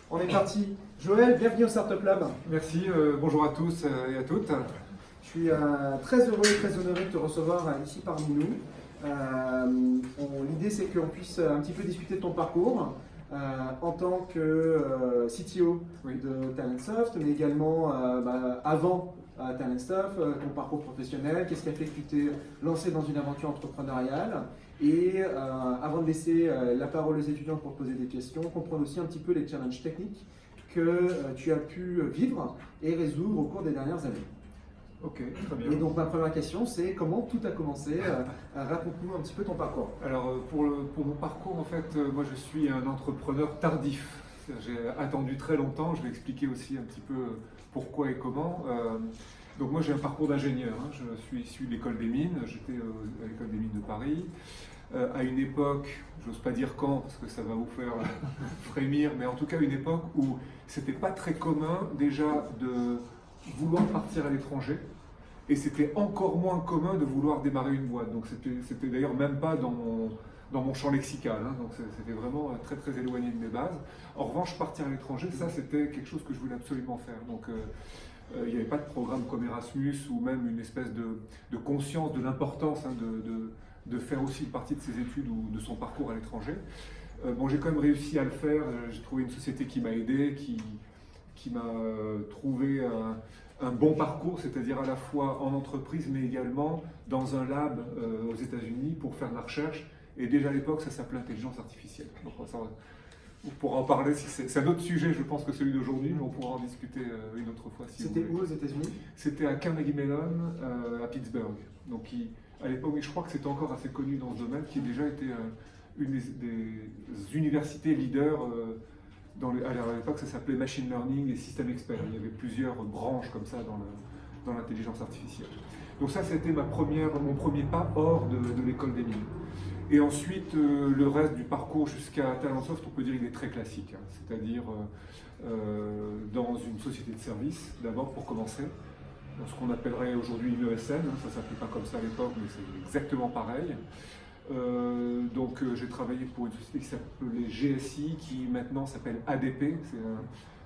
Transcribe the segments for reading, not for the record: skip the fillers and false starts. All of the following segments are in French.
On est parti. Joël, bienvenue au Startup Lab. Merci, bonjour à tous et à toutes. Je suis très heureux et très honoré de te recevoir ici parmi nous. L'idée, c'est qu'on puisse un petit peu discuter de ton parcours en tant que CTO de Talentsoft, mais également avant Talentsoft, ton parcours professionnel, qu'est-ce qui a fait que tu t'es lancé dans une aventure entrepreneuriale. Et avant de laisser la parole aux étudiants pour poser des questions, comprendre aussi un petit peu les challenges techniques que tu as pu vivre et résoudre au cours des dernières années. Ok, très bien. Et donc ma première question, c'est comment tout a commencé? Raconte-nous un petit peu ton parcours. Alors pour mon parcours, en fait, moi je suis un entrepreneur tardif. J'ai attendu très longtemps, je vais expliquer aussi un petit peu pourquoi et comment. Donc moi j'ai un parcours d'ingénieur, hein. Je suis issu de l'école des mines, j'étais à l'école des mines de Paris. À une époque, j'ose pas dire quand, parce que ça va vous faire frémir, mais en tout cas une époque où c'était pas très commun déjà de vouloir partir à l'étranger, et c'était encore moins commun de vouloir démarrer une boîte. Donc c'était d'ailleurs même pas dans mon champ lexical, hein. Donc c'était vraiment très très éloigné de mes bases. En revanche, partir à l'étranger, ça c'était quelque chose que je voulais absolument faire. Donc il n'y avait pas de programme comme Erasmus ou même une espèce de conscience de l'importance, hein, de faire aussi partie de ses études ou de son parcours à l'étranger. Bon, j'ai quand même réussi à le faire. J'ai trouvé une société qui m'a aidé, qui m'a trouvé un bon parcours, c'est-à-dire à la fois en entreprise, mais également dans un lab aux États-Unis pour faire de la recherche. Et déjà à l'époque, ça s'appelait intelligence artificielle. Donc, on pourra en parler, si c'est un autre sujet, je pense, que celui d'aujourd'hui, mais on pourra en discuter une autre fois. Si C'était où aux États-Unis? C'était à Carnegie Mellon, à Pittsburgh. Donc, à l'époque, je crois que c'était encore assez connu dans ce domaine, qui a déjà été une des universités leaders. À l'époque, ça s'appelait Machine Learning et System Expert. Il y avait plusieurs branches comme ça dans l'intelligence artificielle. Donc ça, c'était mon premier pas hors de l'école des mines. Et ensuite, le reste du parcours jusqu'à Talentsoft, on peut dire qu'il est très classique. Hein. C'est-à-dire dans une société de service, d'abord pour commencer, dans ce qu'on appellerait aujourd'hui une ESN. Hein. Ça ne s'appelait pas comme ça à l'époque, mais c'est exactement pareil. Donc j'ai travaillé pour une société qui s'appelait GSI, qui maintenant s'appelle ADP,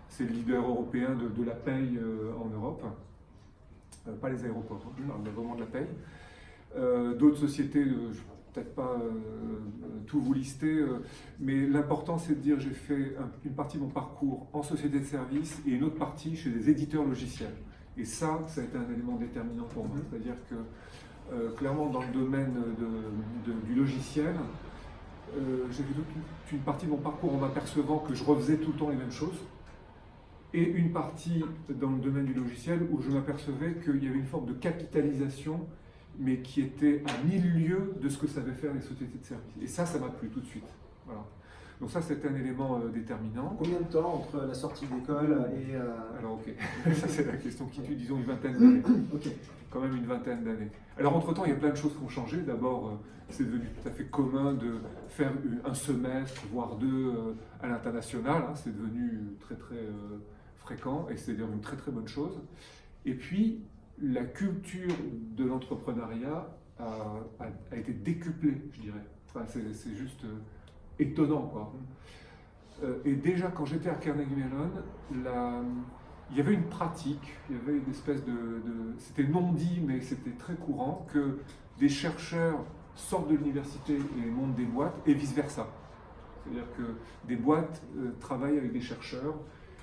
c'est le leader européen de la paye en Europe, pas les aéroports, hein, je parle vraiment de la paye. D'autres sociétés, je ne vais peut-être pas tout vous lister, mais l'important c'est de dire j'ai fait une partie de mon parcours en société de service et une autre partie chez des éditeurs logiciels. Et ça a été un élément déterminant pour moi, c'est-à-dire que clairement, dans le domaine du logiciel, j'ai fait toute une partie de mon parcours en m'apercevant que je refaisais tout le temps les mêmes choses, et une partie dans le domaine du logiciel où je m'apercevais qu'il y avait une forme de capitalisation, mais qui était à 1000 lieues de ce que savaient faire les sociétés de services. Et ça m'a plu tout de suite. Voilà. Donc ça, c'était un élément déterminant. Combien de temps entre la sortie d'école et... Alors ok, ça c'est la question qui tue, disons une vingtaine d'années. Ok. Quand même une vingtaine d'années. Alors entre-temps, il y a plein de choses qui ont changé. D'abord, c'est devenu tout à fait commun de faire un semestre, voire deux à l'international. Hein. C'est devenu très très fréquent et c'est d'ailleurs une très très bonne chose. Et puis, la culture de l'entrepreneuriat a été décuplée, je dirais. Enfin, c'est juste étonnant, quoi. Et déjà, quand j'étais à Carnegie Mellon, il y avait une pratique, il y avait une espèce c'était non dit, mais c'était très courant, que des chercheurs sortent de l'université et montent des boîtes, et vice-versa. C'est-à-dire que des boîtes travaillent avec des chercheurs.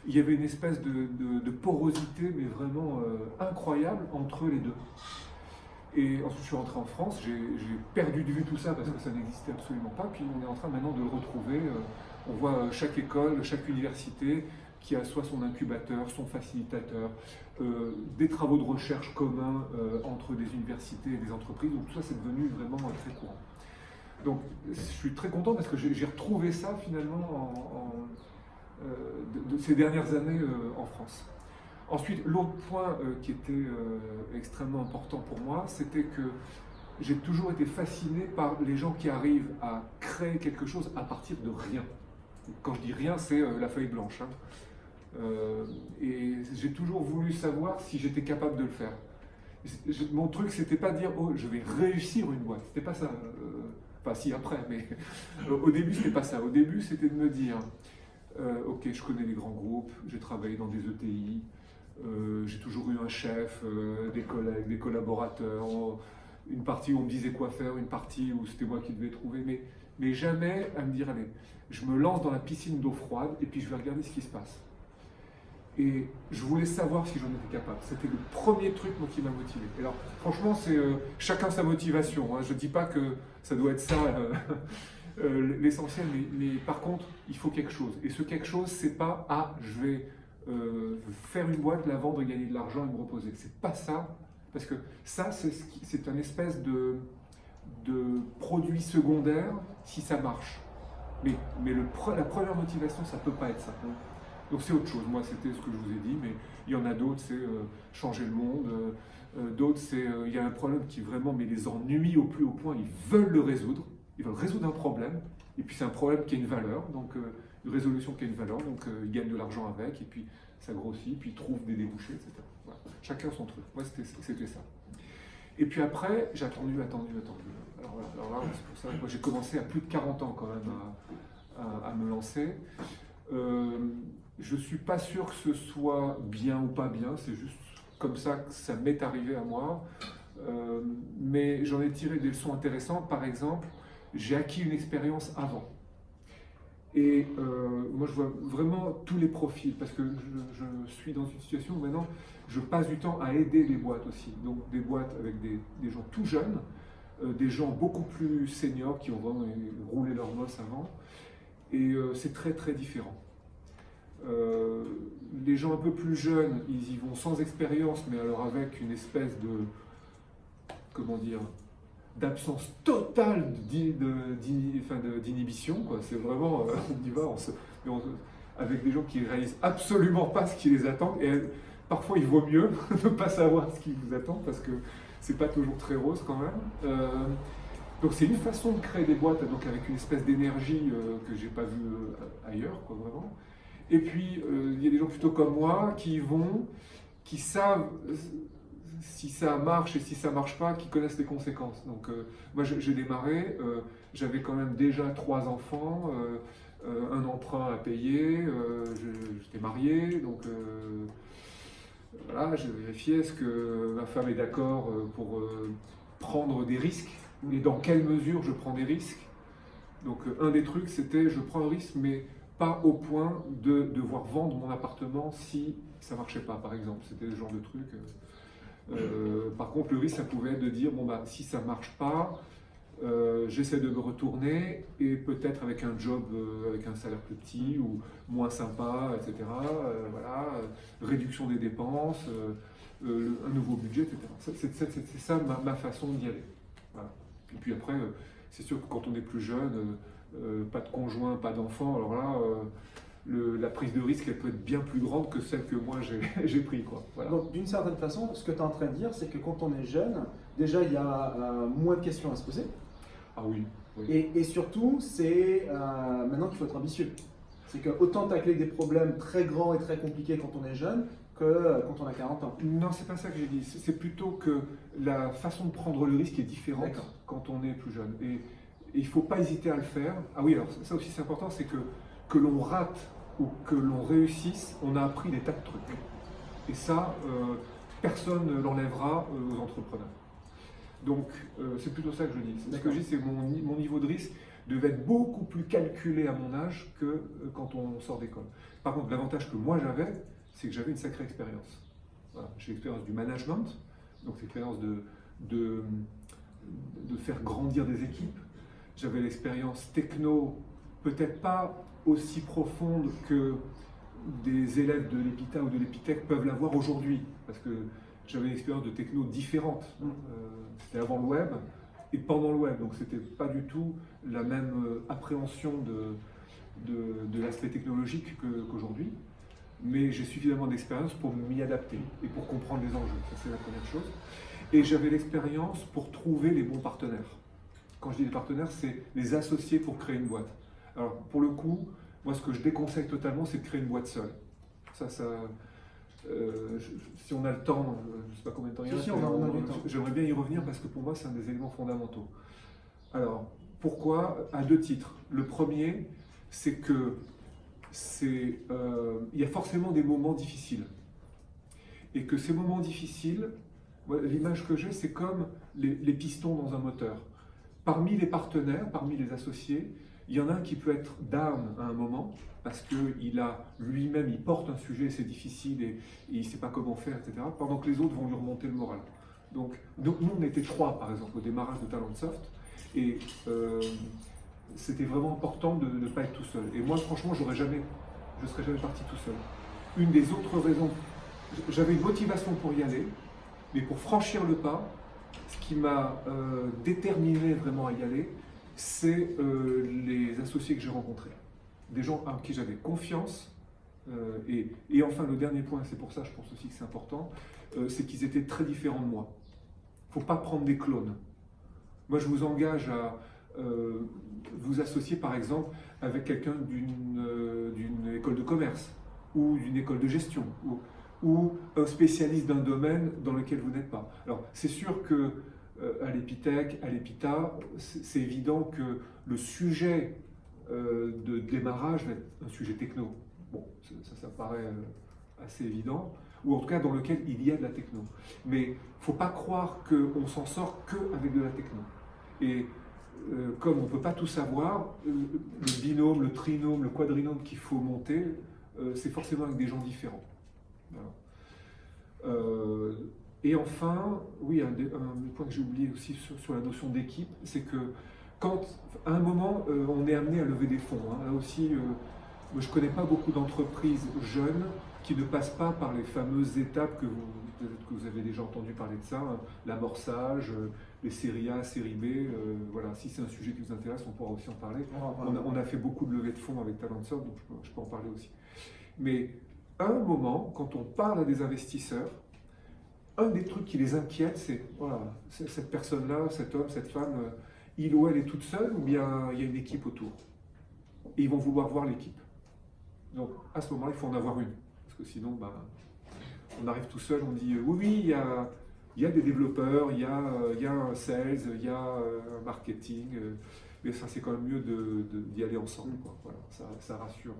Il y avait une espèce de porosité, mais vraiment incroyable entre les deux. Et ensuite, je suis rentré en France, j'ai perdu de vue tout ça parce que ça n'existait absolument pas. Puis on est en train maintenant de le retrouver. On voit chaque école, chaque université qui a soit son incubateur, son facilitateur, des travaux de recherche communs entre des universités et des entreprises. Donc tout ça, c'est devenu vraiment très courant. Donc je suis très content parce que j'ai retrouvé ça finalement de ces dernières années en France. Ensuite, l'autre point qui était extrêmement important pour moi, c'était que j'ai toujours été fasciné par les gens qui arrivent à créer quelque chose à partir de rien. Quand je dis rien, c'est la feuille blanche. Hein. Et j'ai toujours voulu savoir si j'étais capable de le faire. Mon truc, c'était pas de dire oh, je vais réussir une boîte. C'était pas ça. Enfin, si après, mais au début, c'était pas ça. Au début, c'était de me dire ok, je connais les grands groupes, j'ai travaillé dans des ETI, j'ai toujours eu un chef, des collègues, des collaborateurs, une partie où on me disait quoi faire, une partie où c'était moi qui devais trouver, mais jamais à me dire, allez, je me lance dans la piscine d'eau froide et puis je vais regarder ce qui se passe. Et je voulais savoir si j'en étais capable. C'était le premier truc moi, qui m'a motivé. Et alors, franchement, c'est chacun sa motivation. Hein. Je ne dis pas que ça doit être ça l'essentiel, mais par contre, il faut quelque chose. Et ce quelque chose, c'est pas « Ah, je vais faire une boîte, la vendre, gagner de l'argent et me reposer ». C'est pas ça. Parce que ça, c'est un espèce de produit secondaire si ça marche. Mais la première motivation, ça ne peut pas être ça. Donc c'est autre chose. Moi, c'était ce que je vous ai dit, mais il y en a d'autres, c'est changer le monde. D'autres, c'est il y a un problème qui vraiment les ennuie au plus haut point. Ils veulent le résoudre. Ils veulent résoudre un problème. Et puis c'est un problème qui a une valeur, donc une résolution qui a une valeur. Donc ils gagnent de l'argent avec, et puis ça grossit, puis ils trouvent des débouchés, etc. Voilà. Chacun son truc. Moi, c'était ça. Et puis après, j'ai attendu. Alors là, c'est pour ça que moi, j'ai commencé à plus de 40 ans quand même à me lancer. Je ne suis pas sûr que ce soit bien ou pas bien, c'est juste comme ça que ça m'est arrivé à moi. Mais j'en ai tiré des leçons intéressantes. Par exemple, j'ai acquis une expérience avant. Et moi, je vois vraiment tous les profils, parce que je suis dans une situation où maintenant, je passe du temps à aider les boîtes aussi. Donc des boîtes avec des gens tout jeunes, des gens beaucoup plus seniors qui ont vraiment roulé leur noce avant. Et c'est très très différent. Les gens un peu plus jeunes, ils y vont sans expérience, mais alors avec une espèce de, comment dire, d'absence totale d'inhibition. C'est vraiment, on y va, avec des gens qui ne réalisent absolument pas ce qui les attend. Et parfois, il vaut mieux ne pas savoir ce qui vous attend, parce que c'est pas toujours très rose quand même. Donc c'est une façon de créer des boîtes, donc avec une espèce d'énergie que j'ai pas vue ailleurs, quoi, vraiment. Et puis il y a des gens plutôt comme moi qui savent si ça marche et si ça marche pas, qui connaissent les conséquences. Donc moi j'ai démarré, j'avais quand même déjà 3 enfants, un emprunt à payer, j'étais marié, donc voilà, j'ai vérifié est-ce que ma femme est d'accord pour prendre des risques. Et dans quelle mesure je prends des risques. Donc un des trucs, c'était je prends un risque, mais pas au point de devoir vendre mon appartement si ça ne marchait pas, par exemple. C'était le genre de truc. Par contre, le risque, ça pouvait être de dire, bon, bah, si ça ne marche pas, j'essaie de me retourner, et peut-être avec un job, avec un salaire plus petit, ou moins sympa, etc. Voilà, réduction des dépenses, un nouveau budget, etc. C'est ça ma façon d'y aller. Voilà. Et puis après, c'est sûr que quand on est plus jeune, pas de conjoint, pas d'enfant, alors là, la prise de risque, elle peut être bien plus grande que celle que moi j'ai pris. Voilà. Donc d'une certaine façon, ce que tu es en train de dire, c'est que quand on est jeune, déjà il y a moins de questions à se poser. Ah oui. Et surtout, c'est maintenant qu'il faut être ambitieux. C'est que autant tacler des problèmes très grands et très compliqués quand on est jeune, que quand on a 40 ans. Non, c'est pas ça que j'ai dit. C'est plutôt que la façon de prendre le risque est différente quand on est plus jeune. Et il ne faut pas hésiter à le faire. Ah oui, alors ça aussi c'est important, c'est que l'on rate ou que l'on réussisse, on a appris des tas de trucs. Et ça, personne ne l'enlèvera aux entrepreneurs. Donc c'est plutôt ça que je dis. Ce que je dis, c'est que mon niveau de risque devait être beaucoup plus calculé à mon âge que quand on sort d'école. Par contre, l'avantage que moi j'avais, c'est que j'avais une sacrée expérience. Voilà. J'ai l'expérience du management, donc l'expérience de faire grandir des équipes. J'avais l'expérience techno, peut-être pas aussi profonde que des élèves de l'EPITA ou de l'EPITech peuvent l'avoir aujourd'hui, parce que j'avais une expérience de techno différente. C'était avant le web et pendant le web, donc c'était pas du tout la même appréhension de l'aspect technologique qu'aujourd'hui. Mais j'ai suffisamment d'expérience pour m'y adapter et pour comprendre les enjeux. Ça, c'est la première chose. Et j'avais l'expérience pour trouver les bons partenaires. Quand je dis les partenaires, c'est les associés pour créer une boîte. Alors, pour le coup, moi, ce que je déconseille totalement, c'est de créer une boîte seule. Si on a le temps, je ne sais pas combien de temps il y a, j'aimerais bien y revenir parce que pour moi, c'est un des éléments fondamentaux. Alors, pourquoi? À 2 titres. Le premier, c'est que il y a forcément des moments difficiles. Et que ces moments difficiles, l'image que j'ai, c'est comme les pistons dans un moteur. Parmi les partenaires, parmi les associés, il y en a un qui peut être down à un moment, parce qu'il a lui-même, il porte un sujet, c'est difficile et il ne sait pas comment faire, etc., pendant que les autres vont lui remonter le moral. Donc nous, on était 3, par exemple, au démarrage de Talentsoft, et c'était vraiment important de ne pas être tout seul. Et moi, franchement, je ne serais jamais parti tout seul. Une des autres raisons, j'avais une motivation pour y aller, mais pour franchir le pas, ce qui m'a déterminé vraiment à y aller, c'est les associés que j'ai rencontrés. Des gens en qui j'avais confiance. Et enfin, le dernier point, c'est pour ça je pense aussi que c'est important, c'est qu'ils étaient très différents de moi. Il ne faut pas prendre des clones. Moi, je vous engage à vous associer, par exemple, avec quelqu'un d'une école de commerce ou d'une école de gestion ou un spécialiste d'un domaine dans lequel vous n'êtes pas. Alors, c'est sûr que à l'Epitech, à l'Epita, c'est évident que le sujet de démarrage va être un sujet techno. Bon, ça paraît assez évident, ou en tout cas dans lequel il y a de la techno. Mais il ne faut pas croire qu'on s'en sort qu'avec de la techno. Et comme on ne peut pas tout savoir, le binôme, le trinôme, le quadrinôme qu'il faut monter, c'est forcément avec des gens différents. Voilà. Et enfin, oui, un des points que j'ai oublié aussi sur la notion d'équipe, c'est que quand, à un moment, on est amené à lever des fonds, hein, là aussi, moi, je ne connais pas beaucoup d'entreprises jeunes qui ne passent pas par les fameuses étapes peut-être que vous avez déjà entendu parler de ça, hein, l'amorçage, les séries A, séries B, voilà, si c'est un sujet qui vous intéresse, on pourra aussi en parler. On a fait beaucoup de levées de fonds avec Talentsoft, donc je peux en parler aussi. Mais à un moment, quand on parle à des investisseurs, un des trucs qui les inquiète, c'est voilà, cette personne-là, cet homme, cette femme, il ou elle est toute seule ou bien il y a une équipe autour. Et ils vont vouloir voir l'équipe. Donc à ce moment-là, il faut en avoir une. Parce que sinon, on arrive tout seul, on dit oui, il y a des développeurs, il y a un sales, il y a un marketing, mais ça c'est quand même mieux d'y aller ensemble. Quoi. Voilà, ça rassure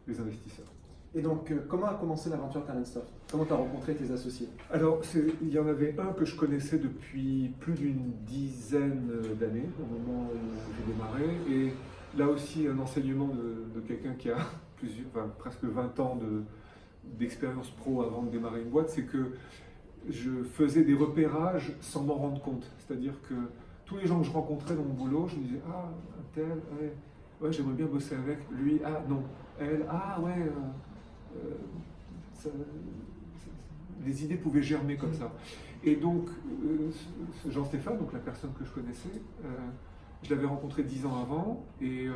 les investisseurs. Et donc, comment a commencé l'aventure Talentsoft? Comment tu as rencontré tes associés? Alors, il y en avait un que je connaissais depuis plus d'une dizaine d'années, au moment où j'ai démarré, et là aussi un enseignement de quelqu'un qui a presque 20 ans d'expérience pro avant de démarrer une boîte, c'est que je faisais des repérages sans m'en rendre compte. C'est-à-dire que tous les gens que je rencontrais dans mon boulot, je me disais « Ah, un tel, ouais, j'aimerais bien bosser avec lui, ah non, elle, ah ouais... les idées pouvaient germer comme ça. Et donc, Jean-Stéphane, donc la personne que je connaissais, je l'avais rencontré 10 ans avant, et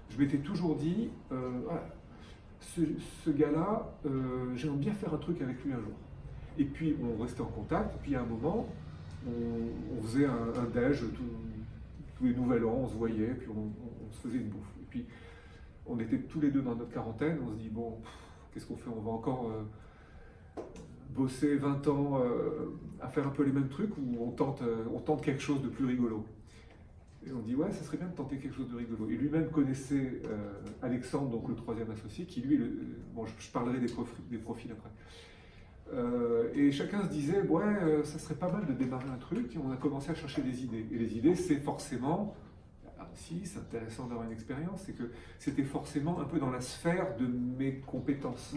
je m'étais toujours dit, voilà, ce gars-là, j'aimerais bien faire un truc avec lui un jour. Et puis, on restait en contact, et puis à un moment, on faisait un déj, tous les nouvel an, on se voyait, puis on se faisait une bouffe. Et puis, on était tous les deux dans notre quarantaine, on se dit, bon, qu'est-ce qu'on fait? On va encore bosser 20 ans à faire un peu les mêmes trucs ou on tente quelque chose de plus rigolo? Et on dit, ouais, ça serait bien de tenter quelque chose de rigolo. Et lui-même connaissait Alexandre, donc le troisième associé, qui lui, bon, je parlerai des profils après. Et chacun se disait, ouais, ça serait pas mal de démarrer un truc, et on a commencé à chercher des idées. Et les idées, c'est forcément... Si, c'est intéressant d'avoir une expérience, c'est que c'était forcément un peu dans la sphère de mes compétences.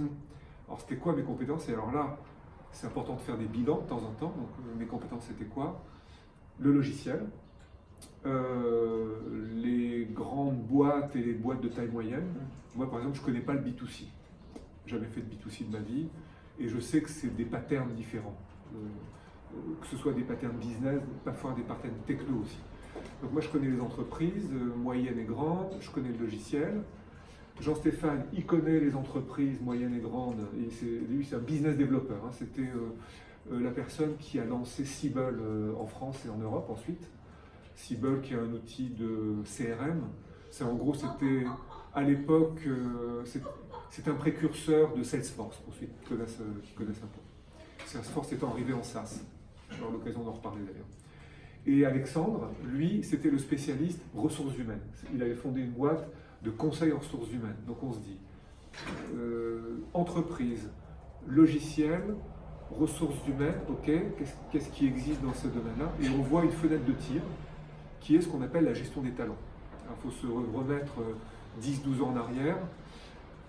Alors c'était quoi mes compétences? Et alors là, c'est important de faire des bilans de temps en temps. Donc mes compétences c'était quoi? Le logiciel, les grandes boîtes et les boîtes de taille moyenne. Moi par exemple, je ne connais pas le B2C. Jamais fait de B2C de ma vie. Et je sais que c'est des patterns différents. Que ce soit des patterns business, parfois des patterns techno aussi. Donc moi je connais les entreprises moyennes et grandes, je connais le logiciel. Jean-Stéphane, il connaît les entreprises moyennes et grandes, et lui c'est un business développeur. Hein. C'était la personne qui a lancé Siebel en France et en Europe ensuite. Siebel qui est un outil de CRM. En gros c'était à l'époque, c'est un précurseur de Salesforce pour ceux qui connaissent un peu. Salesforce étant arrivé en SaaS, j'aurai l'occasion d'en reparler d'ailleurs. Et Alexandre, lui, c'était le spécialiste ressources humaines. Il avait fondé une boîte de conseil en ressources humaines. Donc on se dit, entreprise, logiciel, ressources humaines, ok, qu'est-ce qui existe dans ce domaine-là? Et on voit une fenêtre de tir qui est ce qu'on appelle la gestion des talents. Il faut se remettre 10-12 ans en arrière.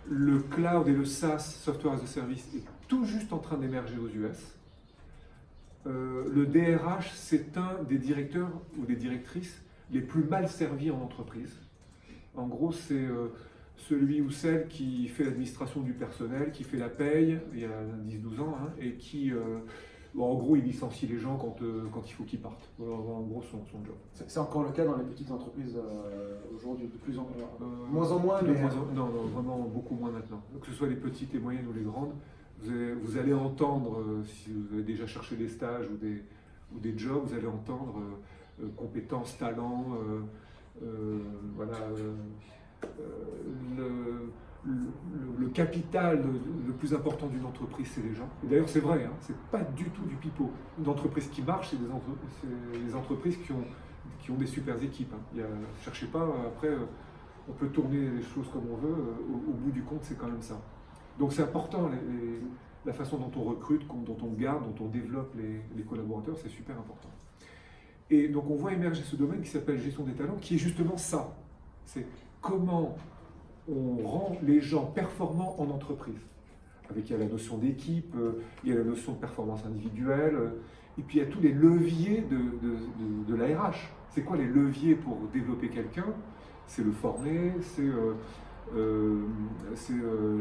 Le cloud et le SaaS, Software as a Service, est tout juste en train d'émerger aux US. Le DRH, c'est un des directeurs ou des directrices les plus mal servis en entreprise. En gros, c'est celui ou celle qui fait l'administration du personnel, qui fait la paye, il y a 10-12 ans, hein, et qui, en gros, il licencie les gens quand il faut qu'ils partent. Voilà, en gros, son job. C'est encore le cas dans les petites entreprises aujourd'hui, de plus en moins en moins, mais... Non, vraiment beaucoup moins maintenant. Que ce soit les petites, les moyennes ou les grandes, vous allez entendre, si vous avez déjà cherché des stages ou des jobs, vous allez entendre compétences, talents, voilà, le capital le plus important d'une entreprise, c'est les gens. Et d'ailleurs, c'est vrai, hein, c'est pas du tout du pipeau. Une entreprise qui marche, c'est des entreprises qui ont des super équipes. Hein. Cherchez pas, après, on peut tourner les choses comme on veut, au bout du compte, c'est quand même ça. Donc c'est important, la façon dont on recrute, dont on garde, dont on développe les collaborateurs, c'est super important. Et donc on voit émerger ce domaine qui s'appelle gestion des talents, qui est justement ça. C'est comment on rend les gens performants en entreprise. Il y a la notion d'équipe, il y a la notion de performance individuelle, et puis il y a tous les leviers de la RH. C'est quoi les leviers pour développer quelqu'un? C'est le former, c'est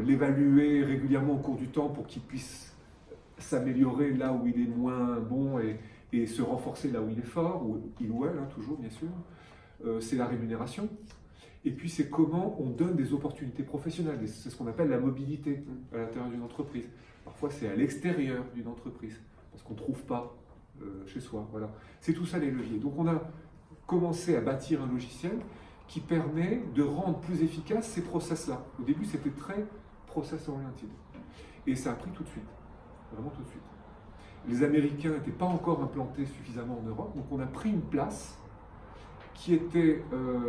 l'évaluer régulièrement au cours du temps pour qu'il puisse s'améliorer là où il est moins bon et se renforcer là où il est fort, ou il ou elle, hein, toujours bien sûr. C'est la rémunération. Et puis c'est comment on donne des opportunités professionnelles. C'est ce qu'on appelle la mobilité à l'intérieur d'une entreprise. Parfois c'est à l'extérieur d'une entreprise, parce qu'on ne trouve pas chez soi. Voilà. C'est tout ça les leviers. Donc on a commencé à bâtir un logiciel qui permet de rendre plus efficaces ces process-là. Au début c'était très process-oriented. Et ça a pris tout de suite. Vraiment tout de suite. Les Américains n'étaient pas encore implantés suffisamment en Europe, donc on a pris une place qui était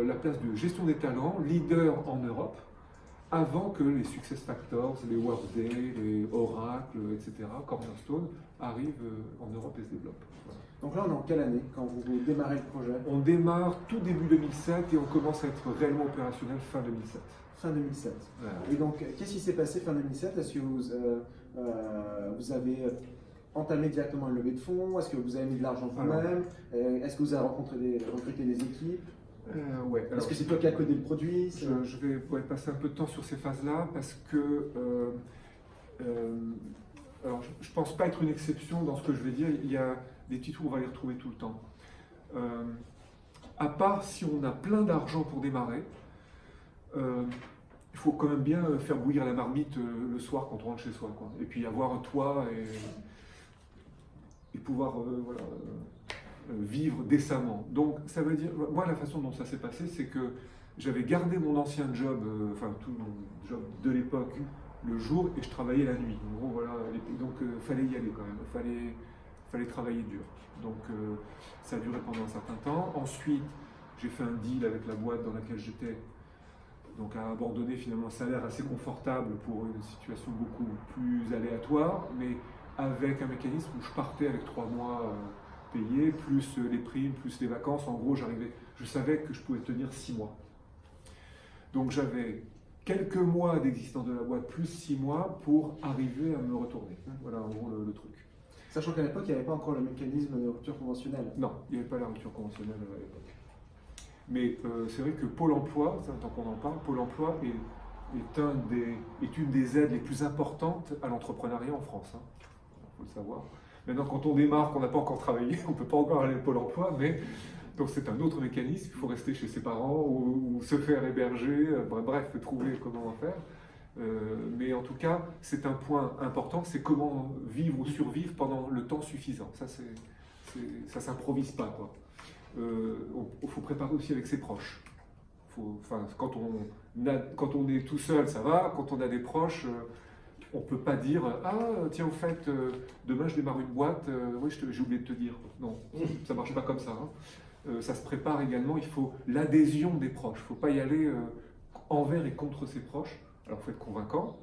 la place de gestion des talents, leader en Europe, avant que les SuccessFactors, les Workday, les Oracle, etc., Cornerstone, arrivent en Europe et se développent. Voilà. Donc là, on est en quelle année quand vous démarrez le projet? On démarre tout début 2007 et on commence à être réellement opérationnel fin 2007. Fin 2007. Voilà. Et donc, qu'est-ce qui s'est passé fin 2007? Est-ce que vous avez entamé directement une levée de fonds? Est-ce que vous avez mis de l'argent vous-même? Est-ce que vous avez recruté des équipes? Ouais. Est-ce que c'est toi qui as codé le produit? Je vais passer un peu de temps sur ces phases-là parce que alors, je ne pense pas être une exception dans ce que je vais dire. Il y a des titres où on va les retrouver tout le temps. À part si on a plein d'argent pour démarrer, il faut quand même bien faire bouillir la marmite le soir quand on rentre chez soi, quoi. Et puis avoir un toit et pouvoir vivre décemment. Donc ça veut dire, moi la façon dont ça s'est passé, c'est que j'avais gardé mon ancien job, enfin tout mon job de l'époque, le jour, et je travaillais la nuit. En gros, voilà, donc fallait y aller quand même, fallait travailler dur. Donc ça a duré pendant un certain temps. Ensuite, j'ai fait un deal avec la boîte dans laquelle j'étais, donc à abandonner finalement un salaire assez confortable pour une situation beaucoup plus aléatoire, mais avec un mécanisme où je partais avec 3 mois payés, plus les primes, plus les vacances. En gros, je savais que je pouvais tenir 6 mois. Donc j'avais quelques mois d'existence de la boîte, plus 6 mois pour arriver à me retourner. Voilà en gros le truc. Sachant qu'à l'époque, il n'y avait pas encore le mécanisme de rupture conventionnelle. Non, il n'y avait pas la rupture conventionnelle à l'époque. Mais c'est vrai que Pôle emploi, tant qu'on en parle, Pôle emploi est une des aides les plus importantes à l'entrepreneuriat en France. Il faut le savoir. Maintenant, quand on démarre, qu'on n'a pas encore travaillé, on ne peut pas encore aller au Pôle emploi, mais donc c'est un autre mécanisme. Il faut rester chez ses parents ou se faire héberger, bref, trouver comment faire. Mais en tout cas, c'est un point important, c'est comment vivre ou survivre pendant le temps suffisant. Ça ne s'improvise pas, quoi. Il faut préparer aussi avec ses proches. Quand on est tout seul, ça va. Quand on a des proches, on ne peut pas dire « Ah, tiens, au fait, demain je démarre une boîte, oui, j'ai oublié de te dire. » Non, ça ne marche pas comme ça. Hein. Ça se prépare également, il faut l'adhésion des proches. Il ne faut pas y aller envers et contre ses proches. Alors il faut être convaincant,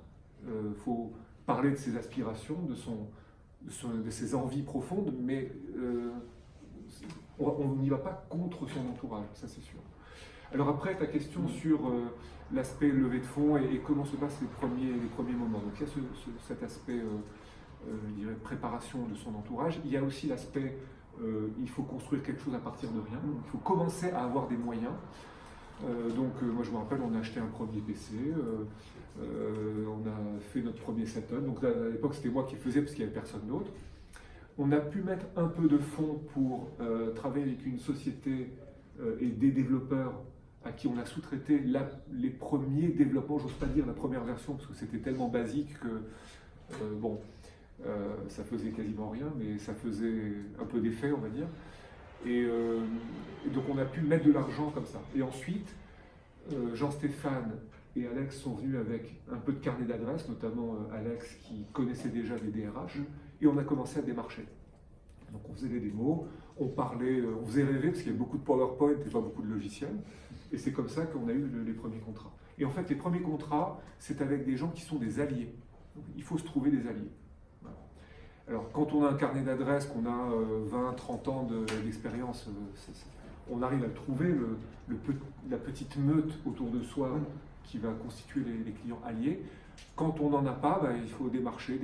il faut parler de ses aspirations, de ses envies profondes, mais on n'y va pas contre son entourage, ça c'est sûr. Alors après, ta question sur l'aspect levée de fonds et comment se passent les premiers moments. Donc il y a cet aspect, je dirais, préparation de son entourage. Il y a aussi l'aspect, il faut construire quelque chose à partir de rien. Il faut commencer à avoir des moyens. Moi je me rappelle, on a acheté un premier PC, on a fait notre premier setup. Donc là, à l'époque c'était moi qui le faisais parce qu'il n'y avait personne d'autre. On a pu mettre un peu de fonds pour travailler avec une société et des développeurs à qui on a sous-traité les premiers développements, j'ose pas dire la première version parce que c'était tellement basique que ça faisait quasiment rien, mais ça faisait un peu d'effet, on va dire. Et donc on a pu mettre de l'argent comme ça. Et ensuite, Jean-Stéphane et Alex sont venus avec un peu de carnet d'adresses, notamment Alex qui connaissait déjà des DRH, et on a commencé à démarcher. Donc on faisait des démos, on parlait, on faisait rêver parce qu'il y avait beaucoup de PowerPoint et pas beaucoup de logiciels. Et c'est comme ça qu'on a eu les premiers contrats. Et en fait, les premiers contrats, c'est avec des gens qui sont des alliés. Donc, il faut se trouver des alliés. Voilà. Alors, quand on a un carnet d'adresses, qu'on a 20, 30 ans d'expérience, on arrive à le trouver, la petite meute autour de soi qui va constituer les clients alliés. Quand on n'en a pas, il faut démarcher,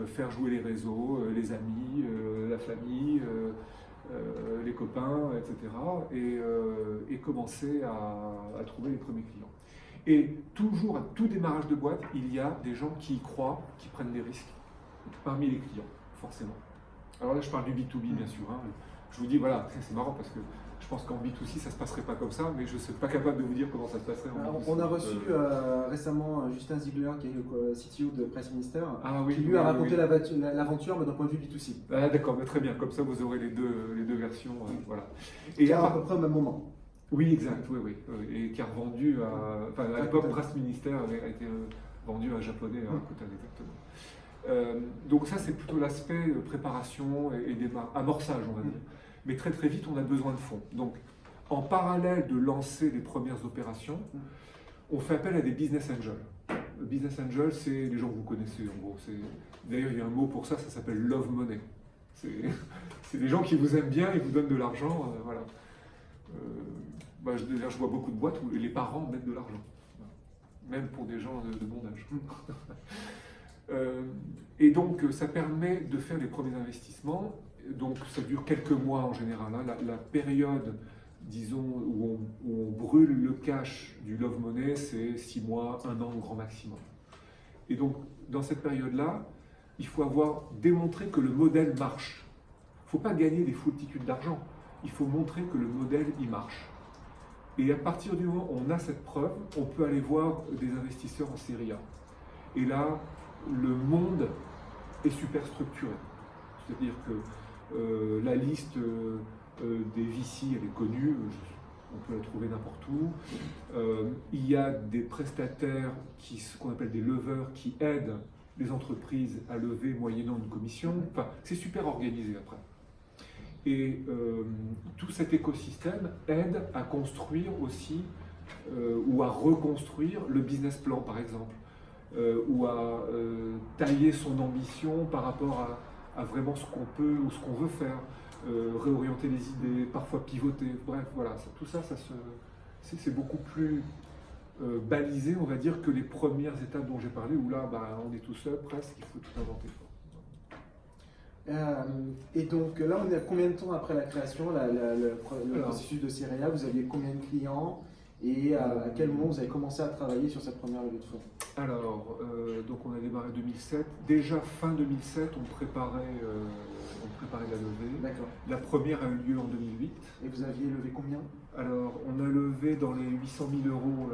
faire jouer les réseaux, les amis, la famille, les copains, etc. Et commencer à trouver les premiers clients. Et toujours, à tout démarrage de boîte, il y a des gens qui y croient, qui prennent des risques, parmi les clients, forcément. Alors là, je parle du B2B, bien sûr. Hein. Je vous dis, voilà, c'est marrant parce que je pense qu'en B2C, ça ne se passerait pas comme ça, mais je ne suis pas capable de vous dire comment ça se passerait en B2C. On a reçu récemment Justin Ziegler, qui est le CTO de Press Minister, oui, qui lui a raconté l'aventure, mais d'un point de vue B2C. Ah, d'accord, très bien, comme ça vous aurez les deux versions. Voilà. Et à peu près au même moment. Oui, exact, oui. Et qui a revendu à l'époque, Press Minister a été vendu à un japonais, à Rakuten, exactement. Donc ça, c'est plutôt l'aspect préparation et amorçage, on va dire. Mais très très vite, on a besoin de fonds. Donc, en parallèle de lancer les premières opérations, on fait appel à des business angels. Le business angel, c'est les gens que vous connaissez, en gros. D'ailleurs, il y a un mot pour ça, ça s'appelle love money. C'est des gens qui vous aiment bien et vous donnent de l'argent, voilà. Je vois beaucoup de boîtes où les parents mettent de l'argent, même pour des gens de bon âge. Et donc, ça permet de faire les premiers investissements. Donc, ça dure quelques mois en général. Hein. La période, disons, où on brûle le cash du love money, c'est 6 mois, 1 an au grand maximum. Et donc, dans cette période-là, il faut avoir démontré que le modèle marche. Il ne faut pas gagner des foultitudes d'argent. Il faut montrer que le modèle, il marche. Et à partir du moment où on a cette preuve, on peut aller voir des investisseurs en série A. Et là, le monde est super structuré. C'est-à-dire que la liste des VC, elle est connue, on peut la trouver n'importe où. Il y a des prestataires, qu'on appelle des leveurs, qui aident les entreprises à lever moyennant une commission. Enfin, c'est super organisé après. Et tout cet écosystème aide à construire aussi, ou à reconstruire le business plan, par exemple, ou à tailler son ambition par rapport à vraiment ce qu'on peut ou ce qu'on veut faire, réorienter les idées, parfois pivoter, bref, voilà, tout ça, c'est beaucoup plus balisé, on va dire, que les premières étapes dont j'ai parlé, où là, on est tout seul presque, il faut tout inventer. Et donc là, on est à combien de temps après la création, le processus de série A? Vous aviez combien de clients et à quel moment vous avez commencé à travailler sur cette première levée de fonds? Alors, donc on a démarré en 2007. Déjà fin 2007, on préparait la levée. D'accord. La première a eu lieu en 2008. Et vous aviez levé combien? Alors, on a levé dans les 800 000 euros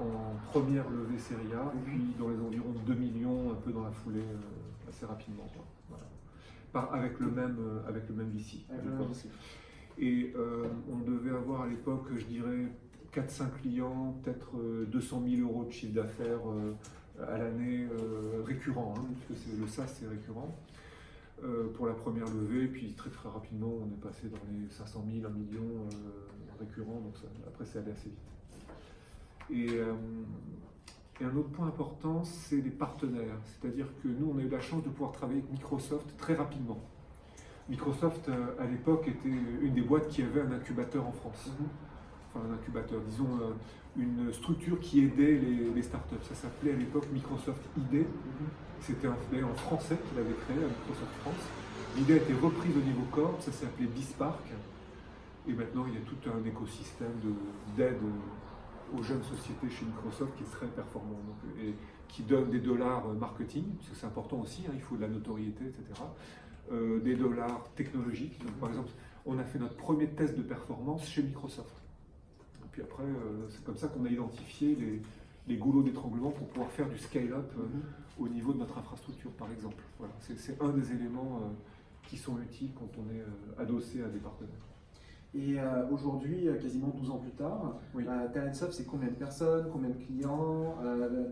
en première levée série A, puis dans les environs de 2 millions, un peu dans la foulée, assez rapidement. Voilà. Avec le même VC. Et on devait avoir à l'époque, je dirais, 4-5 clients, peut-être 200 000 euros de chiffre d'affaires à l'année récurrent, hein, puisque le SaaS c'est récurrent, pour la première levée, puis très très rapidement on est passé dans les 500 000, 1 million récurrents, donc après c'est allé assez vite. Et un autre point important, c'est les partenaires. C'est-à-dire que nous, on a eu la chance de pouvoir travailler avec Microsoft très rapidement. Microsoft, à l'époque, était une des boîtes qui avait un incubateur en France. Enfin, un incubateur, disons, une structure qui aidait les startups. Ça s'appelait à l'époque Microsoft ID. C'était en français qu'il avait créé, à Microsoft France. L'idée a été reprise au niveau corps, ça s'appelait Bisparck. Et maintenant, il y a tout un écosystème d'aide aux jeunes sociétés chez Microsoft qui est très performant et qui donne des dollars marketing, parce que c'est important aussi, hein, il faut de la notoriété, etc. Des dollars technologiques. Donc, par exemple, on a fait notre premier test de performance chez Microsoft. Et puis après, c'est comme ça qu'on a identifié les goulots d'étranglement pour pouvoir faire du scale-up au niveau de notre infrastructure, par exemple. Voilà, c'est un des éléments qui sont utiles quand on est adossé à des partenaires. Et aujourd'hui, quasiment 12 ans plus tard, Oui. Talentsoft, c'est combien de personnes, combien de clients,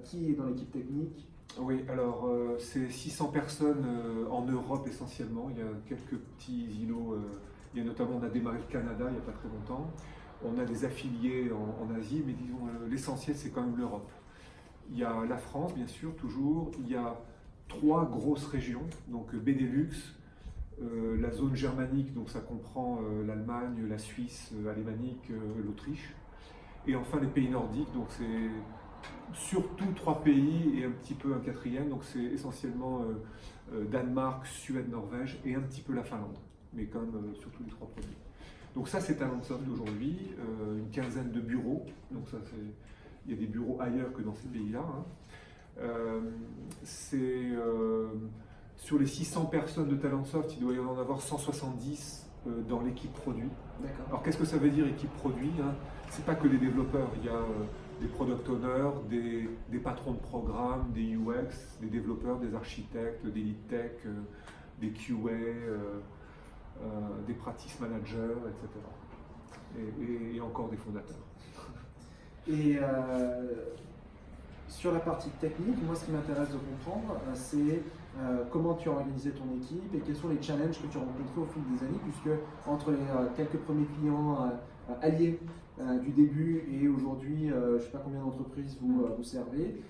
qui est dans l'équipe technique? Oui, alors c'est 600 personnes en Europe essentiellement. Il y a quelques petits îlots. Il y a notamment, on a démarré le Canada il n'y a pas très longtemps. On a des affiliés en Asie, mais disons l'essentiel c'est quand même l'Europe. Il y a la France, bien sûr, toujours. Il y a 3 grosses régions, donc Benelux, la zone germanique, donc ça comprend l'Allemagne, la Suisse alémanique, l'Autriche. Et enfin les pays nordiques, donc c'est surtout 3 pays et un petit peu un 4e, donc c'est essentiellement Danemark, Suède, Norvège et un petit peu la Finlande, mais quand même surtout les 3 premiers. Donc ça c'est Talentsoft aujourd'hui, une quinzaine de bureaux, donc ça il y a des bureaux ailleurs que dans ces pays-là. Hein. Sur les 600 personnes de Talentsoft, il doit y en avoir 170 dans l'équipe produit. Alors qu'est-ce que ça veut dire équipe produit, hein? C'est pas que des développeurs, il y a des product owners, des patrons de programme, des UX, des développeurs, des architectes, des lead tech, des QA, des practice managers, etc. Et encore des fondateurs. Et sur la partie technique, moi ce qui m'intéresse de comprendre, c'est comment tu as organisé ton équipe et quels sont les challenges que tu as rencontrés au fil des années, puisque entre les quelques premiers clients alliés du début et aujourd'hui, je ne sais pas combien d'entreprises vous servez,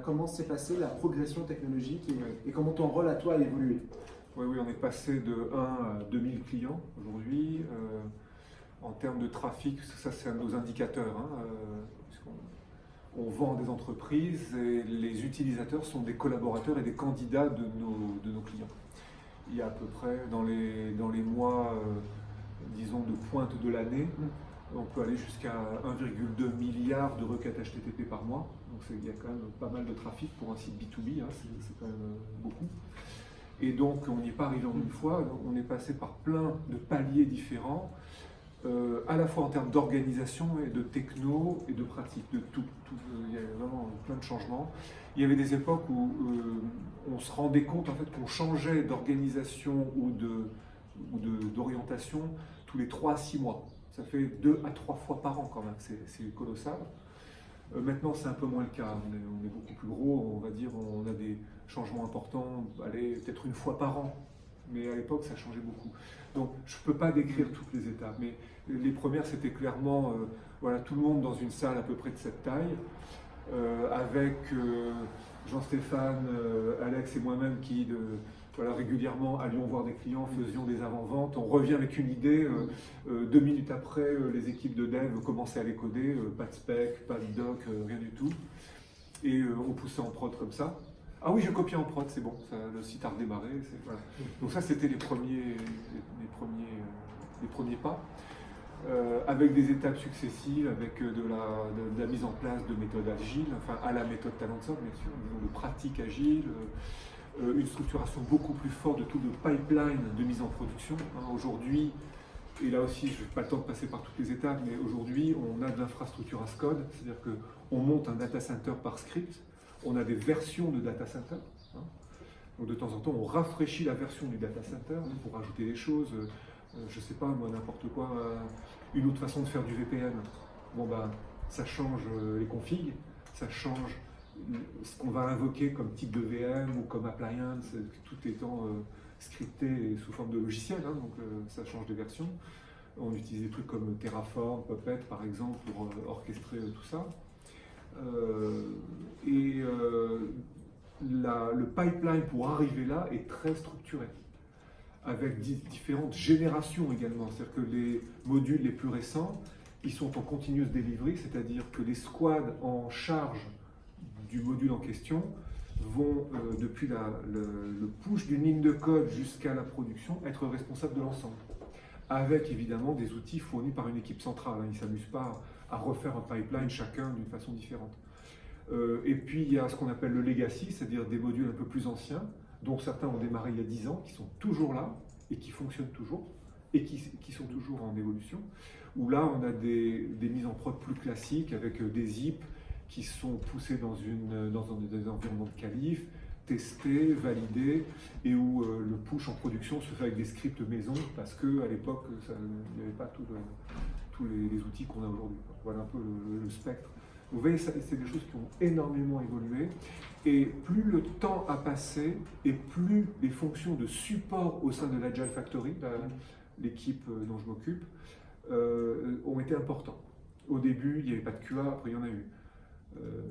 comment s'est passée la progression technologique et comment ton rôle à toi a évolué? Oui, on est passé de 1 à 2000 clients aujourd'hui. En termes de trafic, ça c'est un de nos indicateurs, hein, puisqu'on vend des entreprises et les utilisateurs sont des collaborateurs et des candidats de nos clients. Il y a à peu près, dans les mois, disons, de pointe de l'année, on peut aller jusqu'à 1,2 milliard de requêtes HTTP par mois. Donc il y a quand même pas mal de trafic pour un site B2B, hein, c'est quand même beaucoup. Et donc on n'y est pas arrivé en une fois, on est passé par plein de paliers différents, à la fois en termes d'organisation et de techno et de pratique, de tout. Il y a vraiment plein de changements. Il y avait des époques où on se rendait compte en fait qu'on changeait d'organisation ou d'orientation tous les 3 à 6 mois. Ça fait 2 à 3 fois par an quand même, c'est colossal. Maintenant c'est un peu moins le cas, on est beaucoup plus gros, on va dire, on a des changements importants, allez, peut-être une fois par an, mais à l'époque ça changeait beaucoup. Donc je ne peux pas décrire toutes les étapes, mais les premières c'était clairement voilà, tout le monde dans une salle à peu près de cette taille, avec Jean-Stéphane, Alex et moi-même qui voilà, régulièrement allions voir des clients, faisions des avant-ventes, on revient avec une idée, 2 minutes après les équipes de dev commençaient à les coder, pas de spec, pas de doc, rien du tout, et on poussait en prod comme ça. Ah oui, je copiais en prod, c'est bon, ça, le site a redémarré. Voilà. Donc ça, c'était les premiers pas, avec des étapes successives, avec de la mise en place de méthodes agiles, enfin à la méthode Talentsoft, bien sûr, de pratiques agiles, une structuration beaucoup plus forte de tout le pipeline de mise en production. Aujourd'hui, et là aussi, je n'ai pas le temps de passer par toutes les étapes, mais aujourd'hui, on a de l'infrastructure as code, c'est-à-dire qu'on monte un data center par script. On a des versions de data center. Hein. Donc de temps en temps, on rafraîchit la version du data center pour ajouter des choses. Je ne sais pas, moi, n'importe quoi. Une autre façon de faire du VPN. Bon, ben, ça change les configs, ça change ce qu'on va invoquer comme type de VM ou comme appliance, tout étant scripté et sous forme de logiciel. Hein, donc ça change de version. On utilise des trucs comme Terraform, Puppet, par exemple, pour orchestrer tout ça. Le pipeline pour arriver là est très structuré, avec différentes générations également. C'est-à-dire que les modules les plus récents, ils sont en continuous delivery, c'est-à-dire que les squads en charge du module en question vont, depuis le push d'une ligne de code jusqu'à la production, être responsables de l'ensemble. Avec évidemment des outils fournis par une équipe centrale. Ils ne s'amusent pas à refaire un pipeline chacun d'une façon différente. Et puis il y a ce qu'on appelle le legacy, c'est-à-dire des modules un peu plus anciens, dont certains ont démarré il y a 10 ans, qui sont toujours là et qui fonctionnent toujours, et qui sont toujours en évolution. Où là on a des mises en prod plus classiques avec des zips qui sont poussés dans des environnements de qualif, testés, validés, et où le push en production se fait avec des scripts maison, parce qu'à l'époque, il n'y avait pas tous les outils qu'on a aujourd'hui. Voilà un peu le spectre. Vous voyez, c'est des choses qui ont énormément évolué, et plus le temps a passé, et plus les fonctions de support au sein de l'Agile Factory, l'équipe dont je m'occupe, ont été importantes. Au début, il n'y avait pas de QA, après il y en a eu.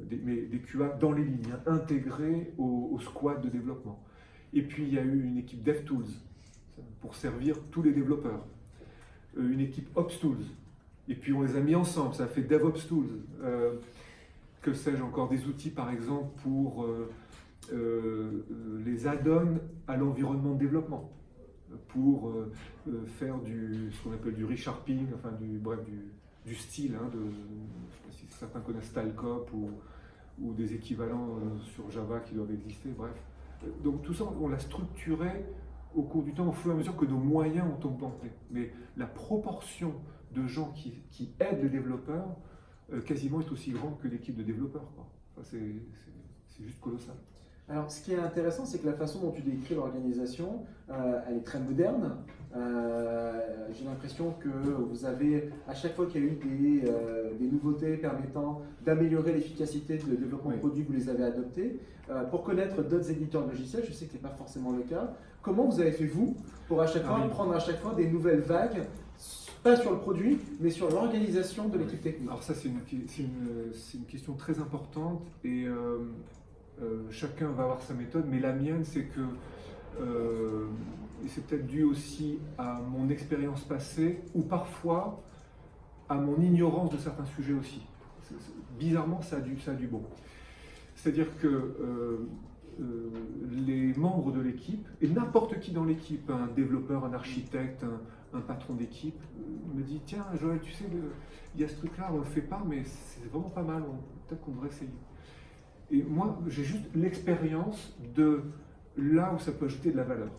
Mais des QA dans les lignes, intégrés au squad de développement. Et puis il y a eu une équipe DevTools pour servir tous les développeurs, une équipe OpsTools, et puis on les a mis ensemble, ça a fait DevOps Tools. Que sais-je encore, des outils par exemple pour les add-ons à l'environnement de développement, pour faire ce qu'on appelle du resharping, enfin du style, je ne sais pas si certains connaissent Stylecop ou des équivalents sur Java qui doivent exister, bref. Donc tout ça, on l'a structuré au cours du temps, au fur et à mesure que nos moyens ont augmenté. Mais la proportion de gens qui aident les développeurs quasiment est aussi grande que l'équipe de développeurs. Enfin, c'est juste colossal. Alors, ce qui est intéressant, c'est que la façon dont tu décris l'organisation, elle est très moderne. J'ai l'impression que vous avez, à chaque fois qu'il y a eu des nouveautés permettant d'améliorer l'efficacité de développement de produits, vous les avez adoptées. Pour connaître d'autres éditeurs de logiciels, je sais que ce n'est pas forcément le cas. Comment vous avez fait, vous, pour à chaque fois prendre à chaque fois des nouvelles vagues, pas sur le produit, mais sur l'organisation de l'équipe technique? Alors ça, c'est une question très importante, et chacun va avoir sa méthode, mais la mienne, c'est que, et c'est peut-être dû aussi à mon expérience passée, ou parfois à mon ignorance de certains sujets aussi. Bizarrement, ça a du bon. C'est-à-dire que les membres de l'équipe, et n'importe qui dans l'équipe, un développeur, un architecte, un patron d'équipe, me dit « Tiens, Joël, tu sais, il y a ce truc-là, on ne le fait pas, mais c'est vraiment pas mal, peut-être qu'on devrait essayer. » Et moi, j'ai juste l'expérience de là où ça peut ajouter de la valeur.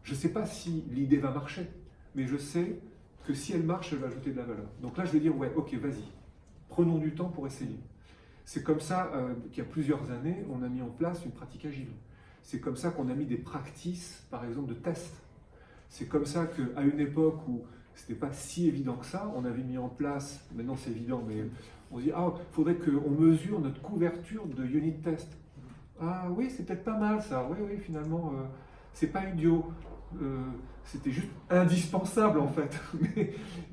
Je ne sais pas si l'idée va marcher, mais je sais que si elle marche, elle va ajouter de la valeur. Donc là, je vais dire « Ouais, ok, vas-y, prenons du temps pour essayer. » C'est comme ça qu'il y a plusieurs années, on a mis en place une pratique agile. C'est comme ça qu'on a mis des practices, par exemple, de tests. C'est comme ça qu'à une époque où ce n'était pas si évident que ça, on avait mis en place, maintenant c'est évident, mais on se dit, ah, il faudrait qu'on mesure notre couverture de unit test. Ah oui, c'est peut-être pas mal ça, oui, finalement, c'est pas idiot. C'était juste indispensable en fait,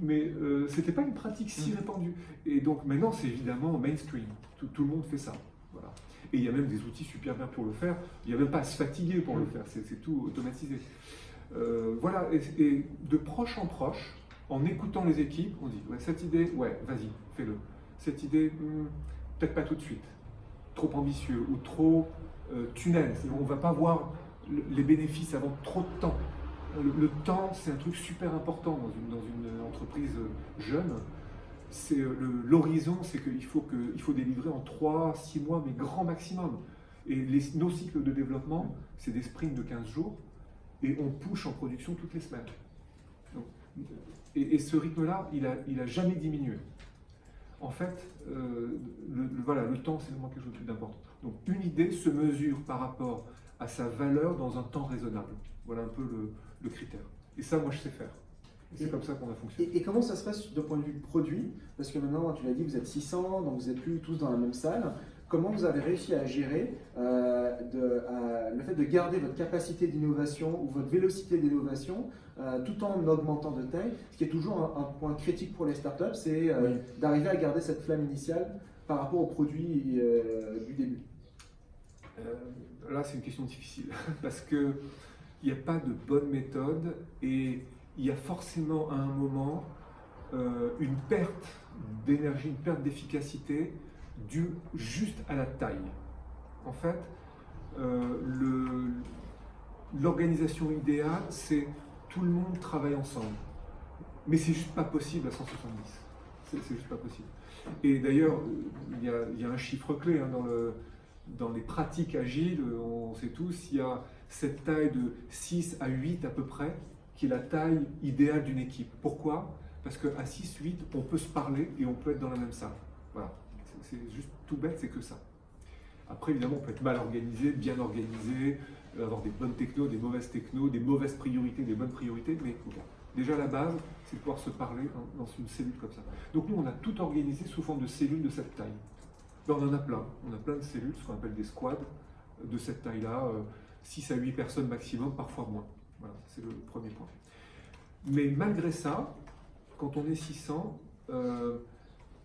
mais c'était pas une pratique si répandue. Et donc maintenant c'est évidemment mainstream, tout le monde fait ça. Voilà. Et il y a même des outils super bien pour le faire, il n'y a même pas à se fatiguer pour le faire, c'est tout automatisé. Voilà, et de proche en proche, en écoutant les équipes, on dit, ouais, cette idée, ouais, vas-y, fais-le. Cette idée, peut-être pas tout de suite, trop ambitieux ou trop tunnel, on ne va pas voir les bénéfices avant trop de temps. Le temps, c'est un truc super important dans une entreprise jeune. C'est l'horizon, c'est qu'il faut délivrer en 3-6 mois, mais grand maximum. Et nos cycles de développement, c'est des sprints de 15 jours, et on push en production toutes les semaines. Donc, et ce rythme-là, il a jamais diminué. En fait, voilà, le temps, c'est vraiment quelque chose d'important. Donc une idée se mesure par rapport à sa valeur dans un temps raisonnable. Voilà un peu le critère. Et ça, moi, je sais faire. C'est comme ça qu'on a fonctionné. Et comment ça se passe d'un point de vue produit? Parce que maintenant, tu l'as dit, vous êtes 600, donc vous n'êtes plus tous dans la même salle. Comment vous avez réussi à gérer le fait de garder votre capacité d'innovation ou votre vélocité d'innovation tout en augmentant de taille? Ce qui est toujours un point critique pour les startups, c'est d'arriver à garder cette flamme initiale par rapport au produit du début? Là, c'est une question difficile, parce qu'il n'y a pas de bonne méthode, et il y a forcément à un moment une perte d'énergie, une perte d'efficacité due juste à la taille. En fait, l'organisation idéale, c'est tout le monde travaille ensemble. Mais c'est juste pas possible à 170. C'est juste pas possible. Et d'ailleurs, il y a un chiffre clé hein, dans les pratiques agiles, on sait tous, il y a cette taille de 6 à 8 à peu près, qui est la taille idéale d'une équipe. Pourquoi? Parce qu'à 6-8, on peut se parler et on peut être dans la même salle. Voilà. C'est juste tout bête, c'est que ça. Après, évidemment, on peut être mal organisé, bien organisé, avoir des bonnes technos, des mauvaises priorités, des bonnes priorités, mais voilà. Déjà, la base, c'est de pouvoir se parler dans une cellule comme ça. Donc nous, on a tout organisé sous forme de cellules de cette taille. Ben, on en a plein. On a plein de cellules, ce qu'on appelle des squads, de cette taille-là, 6 à 8 personnes maximum, parfois moins. Voilà, c'est le premier point. Mais malgré ça, quand on est 600,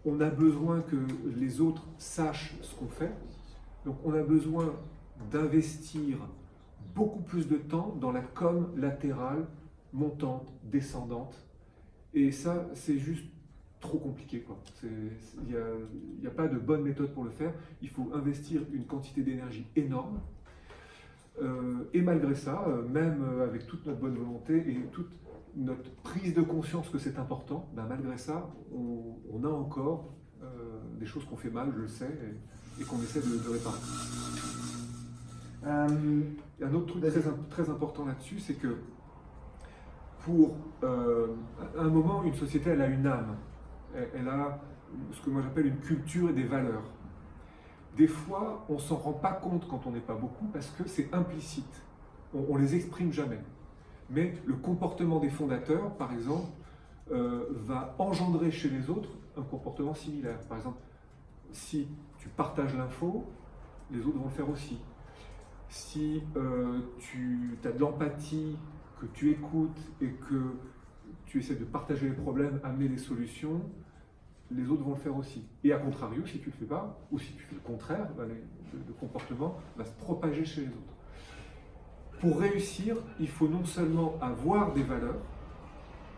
on a besoin que les autres sachent ce qu'on fait. Donc on a besoin d'investir beaucoup plus de temps dans la com latérale, montante, descendante. Et ça, c'est juste trop compliqué. Il n'y a pas de bonne méthode pour le faire. Il faut investir une quantité d'énergie énorme. Et malgré ça, même avec toute notre bonne volonté et toute notre prise de conscience que c'est important, ben malgré ça, on a encore des choses qu'on fait mal, je le sais, et qu'on essaie de réparer. Un autre truc très important là-dessus, c'est que pour un moment, une société, elle a une âme. Elle a ce que moi j'appelle une culture et des valeurs. Des fois, on ne s'en rend pas compte quand on n'est pas beaucoup parce que c'est implicite. On ne les exprime jamais. Mais le comportement des fondateurs, par exemple, va engendrer chez les autres un comportement similaire. Par exemple, si tu partages l'info, les autres vont le faire aussi. Si tu as de l'empathie, que tu écoutes et que tu essaies de partager les problèmes, amener des solutions, les autres vont le faire aussi. Et à contrario, si tu ne le fais pas, ou si tu fais le contraire, le comportement va se propager chez les autres. Pour réussir, il faut non seulement avoir des valeurs,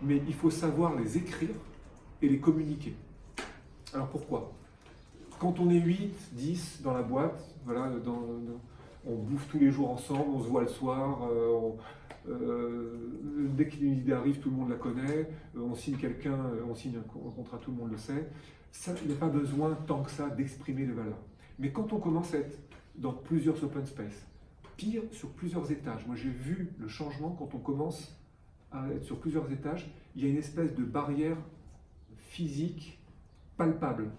mais il faut savoir les écrire et les communiquer. Alors pourquoi? Quand on est 8, 10 dans la boîte, voilà, on bouffe tous les jours ensemble, on se voit le soir, dès qu'une idée arrive, tout le monde la connaît, on signe un contrat, tout le monde le sait. Ça, il n'y a pas besoin tant que ça d'exprimer les valeurs. Mais quand on commence à être dans plusieurs open space, pire sur plusieurs étages, moi j'ai vu le changement quand on commence à être sur plusieurs étages, il y a une espèce de barrière physique palpable.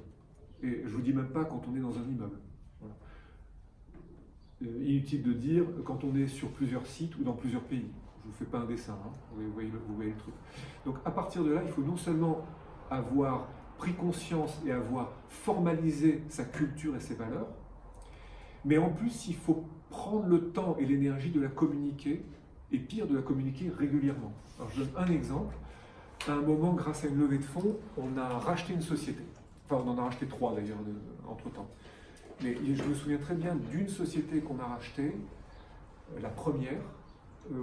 Et je ne vous dis même pas quand on est dans un immeuble. Voilà. Inutile de dire quand on est sur plusieurs sites ou dans plusieurs pays. Je ne vous fais pas un dessin, hein. Vous voyez le truc. Donc à partir de là, il faut non seulement avoir pris conscience et avoir formalisé sa culture et ses valeurs, mais en plus il faut prendre le temps et l'énergie de la communiquer, et pire, de la communiquer régulièrement. Alors je donne un exemple. À un moment, grâce à une levée de fonds, on a racheté une société. Enfin, on en a racheté 3 d'ailleurs, entre-temps. Mais je me souviens très bien d'une société qu'on a rachetée, la première.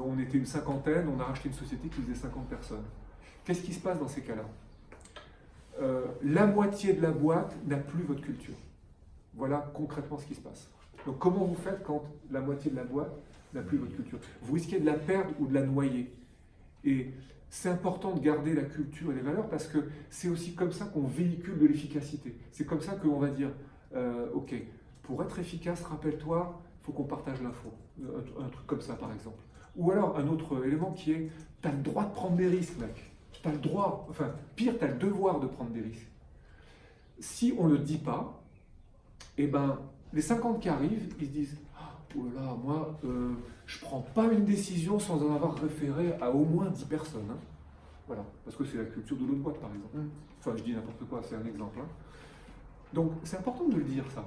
On était une cinquantaine, on a racheté une société qui faisait 50 personnes. Qu'est-ce qui se passe dans ces cas-là? La moitié de la boîte n'a plus votre culture. Voilà concrètement ce qui se passe. Donc comment vous faites quand la moitié de la boîte n'a plus votre culture? Vous risquez de la perdre ou de la noyer. Et c'est important de garder la culture et les valeurs parce que c'est aussi comme ça qu'on véhicule de l'efficacité. C'est comme ça qu'on va dire, ok, pour être efficace, rappelle-toi, il faut qu'on partage l'info. Un truc comme ça, par exemple. Ou alors un autre élément qui est, tu as le droit de prendre des risques, mec. Tu as le droit, enfin, pire, tu as le devoir de prendre des risques. Si on ne le dit pas, eh ben, les 50 qui arrivent, ils se disent, oh là là, moi, je ne prends pas une décision sans en avoir référé à au moins 10 personnes. Hein. Voilà, parce que c'est la culture de l'autre boîte, par exemple. Enfin, je dis n'importe quoi, c'est un exemple. Hein. Donc, c'est important de le dire, ça.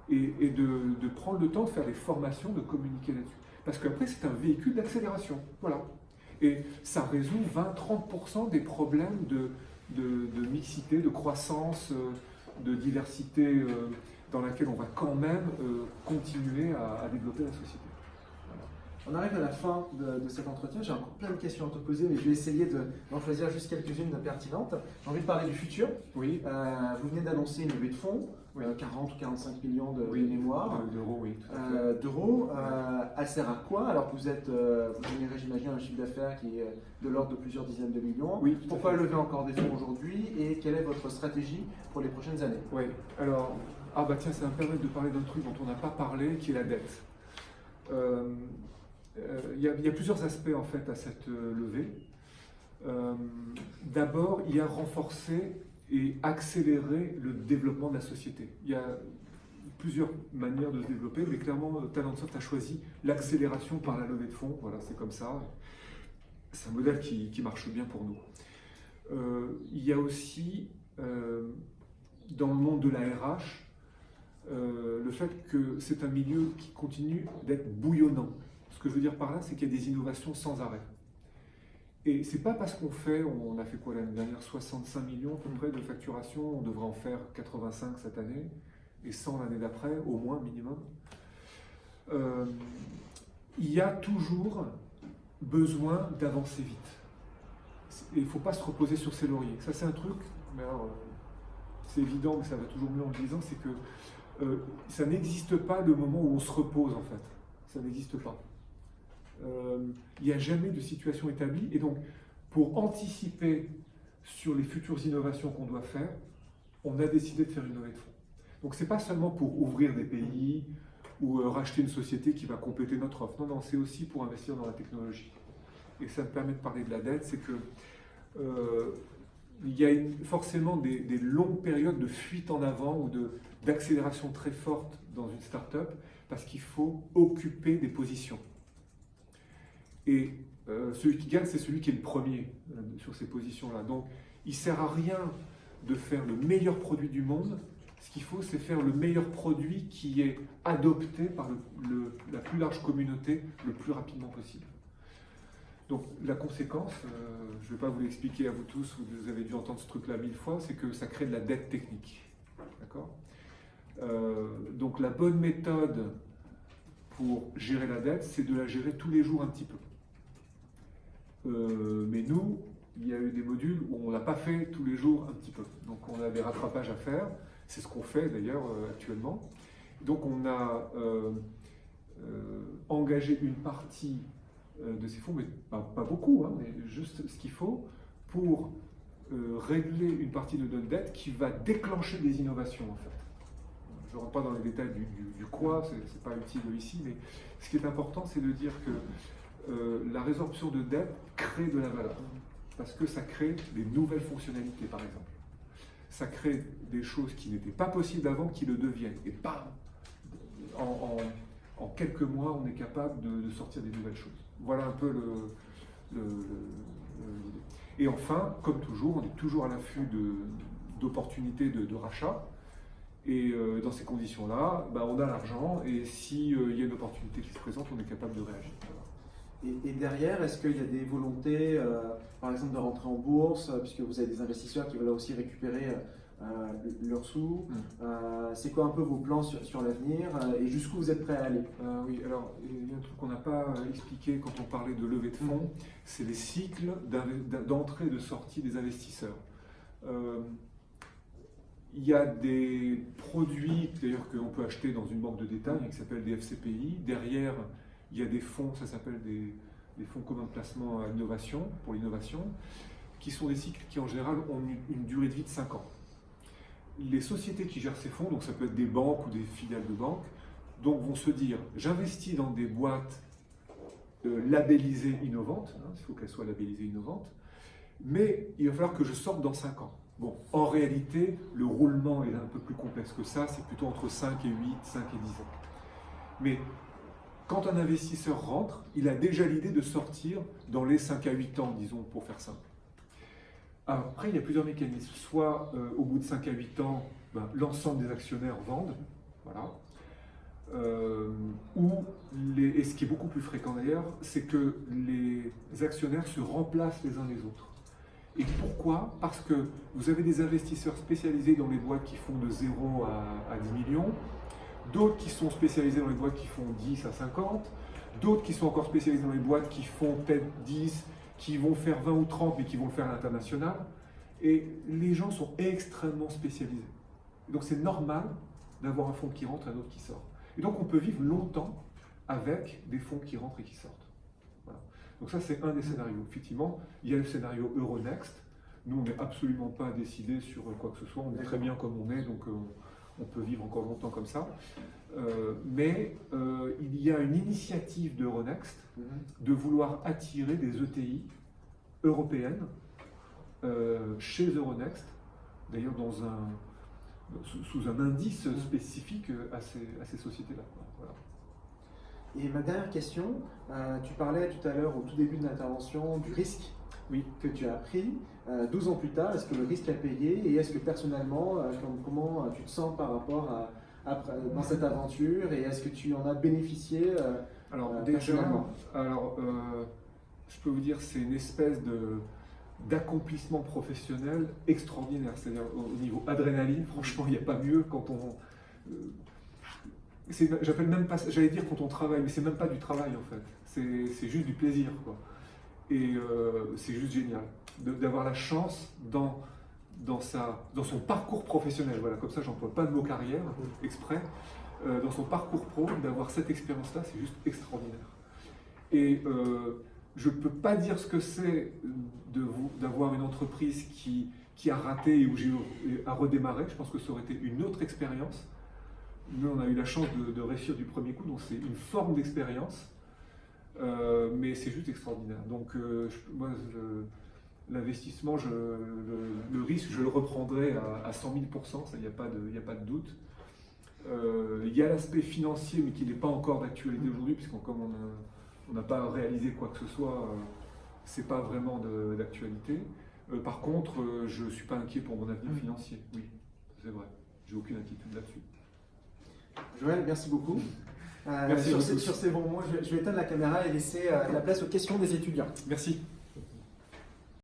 Et de prendre le temps de faire des formations, de communiquer là-dessus. Parce qu'après, c'est un véhicule d'accélération. Voilà. Et ça résout 20-30% des problèmes de mixité, de croissance, de diversité dans laquelle on va quand même continuer à développer la société. On arrive à la fin de cet entretien. J'ai encore plein de questions à te poser, mais je vais essayer d'en choisir juste quelques-unes de pertinentes. J'ai envie de parler du futur. Oui. Vous venez d'annoncer une levée de fonds, Oui. 40 ou 45 millions de Oui. mémoire. D'euros, oui. Tout à fait. D'euros. Elle sert à quoi? Alors vous générez, j'imagine, un chiffre d'affaires qui est de l'ordre de plusieurs dizaines de millions. Oui, tout à Pourquoi fait. lever encore des fonds aujourd'hui et quelle est votre stratégie pour les prochaines années? Oui, alors, tiens, ça va me permettre de parler d'un truc dont on n'a pas parlé, qui est la dette. Il y a plusieurs aspects en fait à cette levée. D'abord, il y a renforcer et accélérer le développement de la société. Il y a plusieurs manières de se développer, mais clairement, Talentsoft a choisi l'accélération par la levée de fonds. Voilà, c'est comme ça. C'est un modèle qui marche bien pour nous. Il y a aussi, dans le monde de la RH, le fait que c'est un milieu qui continue d'être bouillonnant. Ce que je veux dire par là, c'est qu'il y a des innovations sans arrêt. Et c'est pas parce on a fait quoi l'année dernière, 65 millions à peu près de facturation, on devrait en faire 85 cette année, et 100 l'année d'après, au moins minimum. Il y a toujours besoin d'avancer vite. Et il ne faut pas se reposer sur ses lauriers. Ça c'est un truc, mais alors, c'est évident, mais ça va toujours mieux en le disant, c'est que ça n'existe pas le moment où on se repose en fait. Ça n'existe pas. Il n'y a jamais de situation établie, et donc pour anticiper sur les futures innovations qu'on doit faire, on a décidé de faire une levée de fonds. Donc c'est pas seulement pour ouvrir des pays ou racheter une société qui va compléter notre offre. Non, non, c'est aussi pour investir dans la technologie. Et ça me permet de parler de la dette, c'est que il y a forcément des longues périodes de fuite en avant ou d'accélération très forte dans une start-up parce qu'il faut occuper des positions. Et celui qui gagne, c'est celui qui est le premier sur ces positions-là. Donc, il ne sert à rien de faire le meilleur produit du monde. Ce qu'il faut, c'est faire le meilleur produit qui est adopté par la plus large communauté le plus rapidement possible. Donc, la conséquence, je ne vais pas vous l'expliquer à vous tous, vous avez dû entendre ce truc-là 1000 fois, c'est que ça crée de la dette technique. D'accord ? Donc, la bonne méthode pour gérer la dette, c'est de la gérer tous les jours un petit peu. Mais nous, il y a eu des modules où on ne l'a pas fait tous les jours un petit peu. Donc on a des rattrapages à faire, c'est ce qu'on fait d'ailleurs actuellement. Donc on a engagé une partie de ces fonds, mais pas beaucoup, hein, mais juste ce qu'il faut pour régler une partie de notre dette qui va déclencher des innovations en fait. Je ne rentre pas dans les détails du quoi, c'est pas utile ici, mais ce qui est important, c'est de dire que la résorption de dette crée de la valeur, parce que ça crée des nouvelles fonctionnalités, par exemple. Ça crée des choses qui n'étaient pas possibles avant, qui le deviennent. Et bam, en quelques mois, on est capable de sortir des nouvelles choses. Voilà un peu l'idée. Et enfin, comme toujours, on est toujours à l'affût d'opportunités de rachat. Et dans ces conditions-là, on a l'argent, et s'il y a une opportunité qui se présente, on est capable de réagir. Et derrière, est-ce qu'il y a des volontés, par exemple, de rentrer en bourse, puisque vous avez des investisseurs qui veulent aussi récupérer leurs sous? C'est quoi un peu vos plans sur l'avenir et jusqu'où vous êtes prêt à aller? Oui, alors il y a un truc qu'on n'a pas expliqué quand on parlait de levée de fonds, c'est les cycles d'entrée et de sortie des investisseurs. Il y a des produits d'ailleurs qu'on peut acheter dans une banque de détail qui s'appelle des FCPI. Derrière, il y a des fonds, ça s'appelle des fonds communs de placement à innovation, pour l'innovation, qui sont des cycles qui en général ont une durée de vie de 5 ans. Les sociétés qui gèrent ces fonds, donc ça peut être des banques ou des filiales de banques, donc vont se dire, j'investis dans des boîtes labellisées innovantes, il faut qu'elles soient labellisées innovantes, mais il va falloir que je sorte dans 5 ans. Bon, en réalité, le roulement est un peu plus complexe que ça, c'est plutôt entre 5 et 8, 5 et 10 ans. Mais quand un investisseur rentre, il a déjà l'idée de sortir dans les 5 à 8 ans, disons, pour faire simple. Alors, après, il y a plusieurs mécanismes. Soit, au bout de 5 à 8 ans, l'ensemble des actionnaires vendent, voilà. Et ce qui est beaucoup plus fréquent d'ailleurs, c'est que les actionnaires se remplacent les uns les autres. Et pourquoi? Parce que vous avez des investisseurs spécialisés dans les boîtes qui font de 0 à 10 millions, d'autres qui sont spécialisés dans les boîtes qui font 10 à 50, d'autres qui sont encore spécialisés dans les boîtes qui font peut-être 10, qui vont faire 20 ou 30, mais qui vont le faire à l'international. Et les gens sont extrêmement spécialisés. Donc c'est normal d'avoir un fonds qui rentre et un autre qui sort. Et donc on peut vivre longtemps avec des fonds qui rentrent et qui sortent. Voilà. Donc ça c'est un des scénarios. Effectivement, il y a le scénario Euronext. Nous on n'est absolument pas décidé sur quoi que ce soit, on est très bien comme on est, donc on peut vivre encore longtemps comme ça. Mais il y a une initiative d'Euronext de vouloir attirer des ETI européennes chez Euronext, d'ailleurs sous un indice spécifique à ces sociétés-là. Voilà. Et ma dernière question, tu parlais tout à l'heure au tout début de l'intervention du risque que tu as pris. 12 ans plus tard, est-ce que le risque a payé et est-ce que personnellement, comment tu te sens par rapport dans cette aventure et est-ce que tu en as bénéficié Alors personnellement? Je peux vous dire c'est une espèce d'accomplissement professionnel extraordinaire, c'est-à-dire au niveau adrénaline, franchement il n'y a pas mieux quand on... J'appelle même pas, j'allais dire quand on travaille, mais c'est même pas du travail en fait, c'est juste du plaisir quoi. Et c'est juste génial d'avoir la chance dans son parcours professionnel, voilà, comme ça j'emploie pas le mot carrière exprès, dans son parcours pro, d'avoir cette expérience-là, c'est juste extraordinaire. Et je ne peux pas dire ce que c'est d'avoir une entreprise qui a raté et où j'ai eu à redémarrer. Je pense que ça aurait été une autre expérience. Nous, on a eu la chance de réussir du premier coup, donc c'est une forme d'expérience, mais c'est juste extraordinaire. Donc, moi, l'investissement, le risque, je le reprendrai à 100 000%, ça, il n'y a pas de doute. Il y a l'aspect financier, mais qui n'est pas encore d'actualité aujourd'hui, puisqu'on comme on n'a pas réalisé quoi que ce soit, c'est pas vraiment d'actualité. Par contre, je ne suis pas inquiet pour mon avenir financier, oui, c'est vrai, j'ai aucune inquiétude là-dessus. Joël, merci beaucoup. Merci sur ces bons mots, je vais éteindre la caméra et laisser la place aux questions des étudiants. Merci.